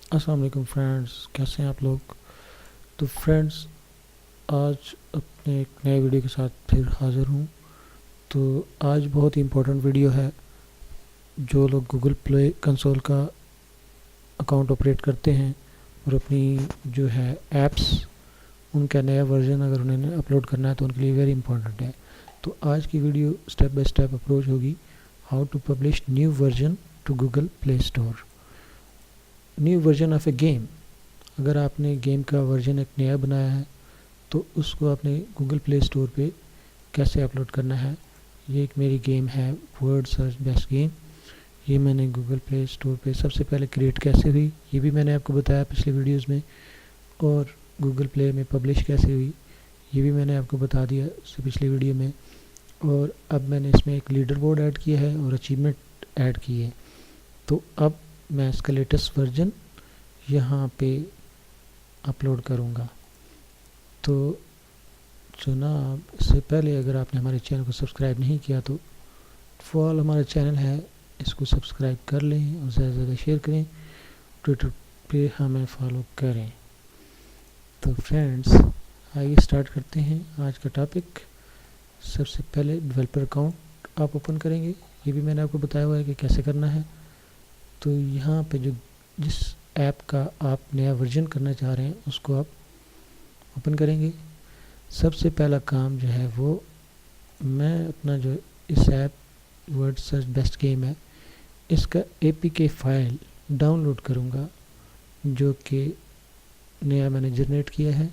अस्सलाम वालेकुम फ्रेंड्स, कैसे हैं आप लोग। तो फ्रेंड्स, आज अपने एक नए वीडियो के साथ फिर हाज़िर हूँ। तो आज बहुत ही इम्पोर्टेंट वीडियो है। जो लोग गूगल प्ले कंसोल का अकाउंट ऑपरेट करते हैं और अपनी जो है ऐप्स, उनका नया वर्जन अगर उन्हें अपलोड करना है तो उनके लिए वेरी इंपॉर्टेंट है। तो आज की video step by step approach होगी, how to publish new version to Google Play Store. New version of a game, अगर आपने गेम का वर्जन एक नया बनाया है तो उसको आपने गूगल प्ले स्टोर पे कैसे अपलोड करना है। ये एक मेरी गेम है वर्ड सर्च बेस्ट गेम। ये मैंने गूगल प्ले स्टोर पे सबसे पहले क्रिएट कैसे हुई ये भी मैंने आपको बताया पिछले वीडियोस में, और गूगल प्ले में पब्लिश कैसे हुई ये भी मैंने आपको बता दिया उससे पिछली वीडियो में। और अब मैंने इसमें एक लीडर बोर्ड ऐड किया है और अचीवमेंट ऐड की है। तो अब मैं इसका लेटेस्ट वर्जन यहाँ पे अपलोड करूँगा। तो जनाब, इससे पहले अगर आपने हमारे चैनल को सब्सक्राइब नहीं किया तो फॉल हमारा चैनल है, इसको सब्सक्राइब कर लें और ज़्यादा से ज़्यादा शेयर करें। ट्विटर पे हमें फॉलो करें। तो फ्रेंड्स, आइए स्टार्ट करते हैं आज का टॉपिक। सबसे पहले डेवलपर अकाउंट आप ओपन करेंगे, ये भी मैंने आपको बताया हुआ है कि कैसे करना है। तो यहाँ पे जिस ऐप का आप नया वर्जन करना चाह रहे हैं उसको आप ओपन करेंगे। सबसे पहला काम जो है वो, मैं अपना जो इस app word search best game है इसका APK फाइल डाउनलोड करूँगा, जो कि नया मैंने जनरेट किया है।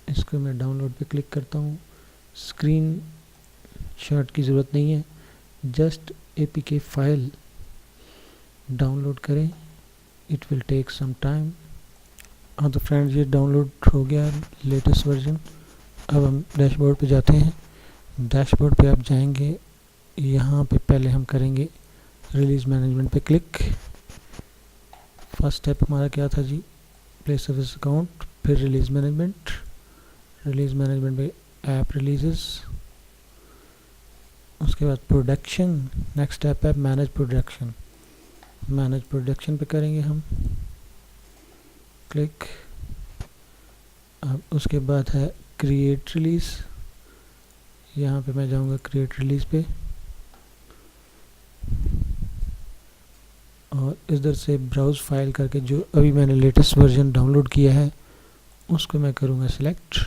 इसको मैं डाउनलोड पे क्लिक करता हूँ। स्क्रीन शॉट की ज़रूरत नहीं है, जस्ट APK फाइल डाउनलोड करें, it will take some time. हाँ तो फ्रेंड्स, ये डाउनलोड हो गया लेटेस्ट वर्जन। अब हम डैशबोर्ड पे जाते हैं। डैशबोर्ड पे आप जाएंगे, यहाँ पे पहले हम करेंगे रिलीज़ मैनेजमेंट पे क्लिक। फर्स्ट स्टेप हमारा क्या था जी, प्ले सर्विस अकाउंट, फिर रिलीज़ मैनेजमेंट। रिलीज़ मैनेजमेंट पे ऐप रिलीजेस, उसके बाद प्रोडक्शन। नेक्स्ट स्टेप है मैनेज प्रोडक्शन। मैनेज प्रोडक्शन पे करेंगे हम क्लिक। अब उसके बाद है क्रिएट रिलीज़, यहाँ पे मैं जाऊँगा क्रिएट रिलीज़ पे और इधर से ब्राउज़ फाइल करके जो अभी मैंने लेटेस्ट वर्जन डाउनलोड किया है उसको मैं करूँगा सिलेक्ट।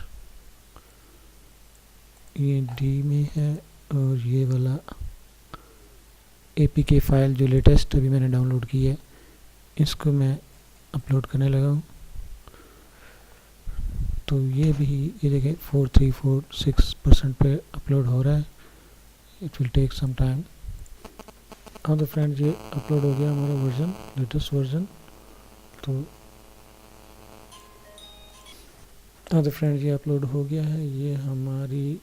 ये डी में है और ये वाला APK फाइल जो लेटेस्ट अभी मैंने डाउनलोड की है इसको मैं अपलोड करने लगा हूँ। तो ये भी, ये देखें 4346% पे अपलोड हो रहा है, it will take some time. हाँ तो फ्रेंड्स, ये अपलोड हो गया हमारा वर्जन, लेटेस्ट वर्जन। तो हाँ तो फ्रेंड्स, ये अपलोड हो गया है, ये हमारी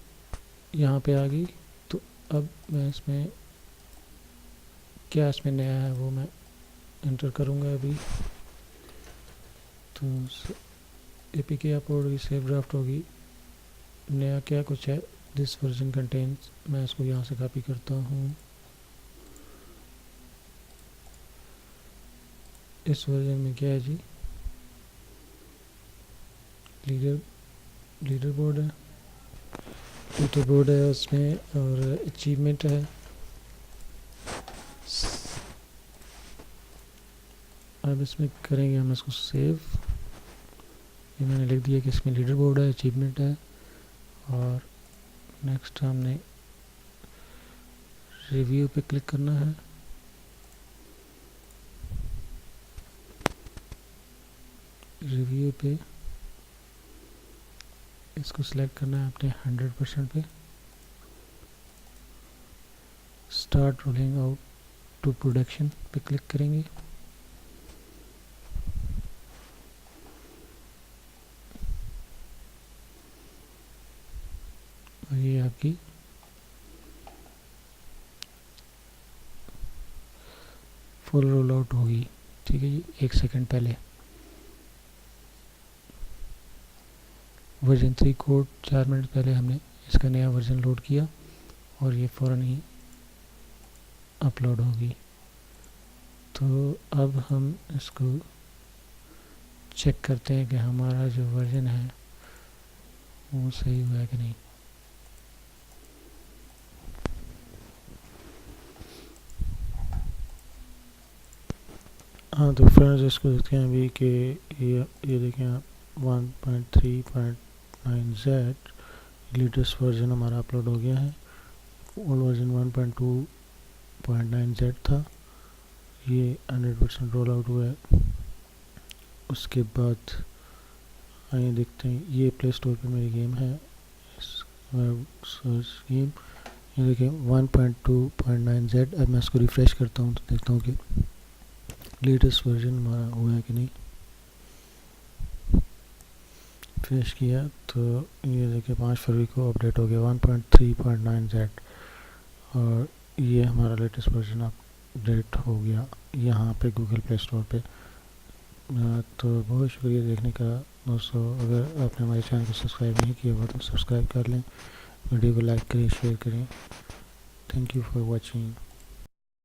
यहाँ पे आ गई। तो अब मैं इसमें क्या इसमें नया है वो मैं एंटर करूँगा अभी। तो APK अपलोड होगी, सेव ड्राफ्ट होगी, नया क्या कुछ है, दिस वर्जन कंटेन्स, मैं इसको यहाँ से कॉपी करता हूँ। इस वर्जन में क्या है जी, लीडर बोर्ड है, लीडर बोर्ड है उसमें, और अचीवमेंट है। अब इसमें करेंगे हम इसको सेव। ये मैंने लिख दिया कि इसमें लीडर बोर्ड है, अचीवमेंट है, और नेक्स्ट हमने रिव्यू पे क्लिक करना है। रिव्यू पे इसको सिलेक्ट करना है अपने 100% पे। Start rolling out to production पे क्लिक करेंगे। और ये आपकी फुल रोल आउट होगी, ठीक है जी, 1 सेकंड पहले। वर्जन 3 कोड 4 मिनट पहले हमने इसका नया वर्जन लोड किया और ये फ़ौरन ही अपलोड होगी। तो अब हम इसको चेक करते हैं कि हमारा जो वर्जन है वो सही हुआ है कि नहीं। हाँ तो फ्रेंड्स इसको देखते हैं अभी कि ये देखें आप 1.3.9Z लेटेस्ट वर्जन हमारा अपलोड हो गया है। ओल्ड वर्जन 1.2.9Z था। ये 100% रोल आउट हुआ है। उसके बाद आइए देखते हैं, ये प्ले स्टोर पे मेरी गेम है, सर्च गेम। ये देखें 1.2.9Z। अब मैं इसको रिफ़्रेश करता हूँ तो देखता हूँ कि लेटेस्ट वर्जन हमारा हुआ है कि नहीं। रिफ्रेश किया तो ये देखिए 5 फरवरी को अपडेट हो गया 1.3.9Z और ये हमारा लेटेस्ट वर्जन अपडेट हो गया यहाँ पे गूगल प्ले स्टोर पे। तो बहुत शुक्रिया देखने का दोस्तों। अगर आपने हमारे चैनल को सब्सक्राइब नहीं किया हुआ तो सब्सक्राइब कर लें, वीडियो को लाइक करें, शेयर करें। Thank you for watching.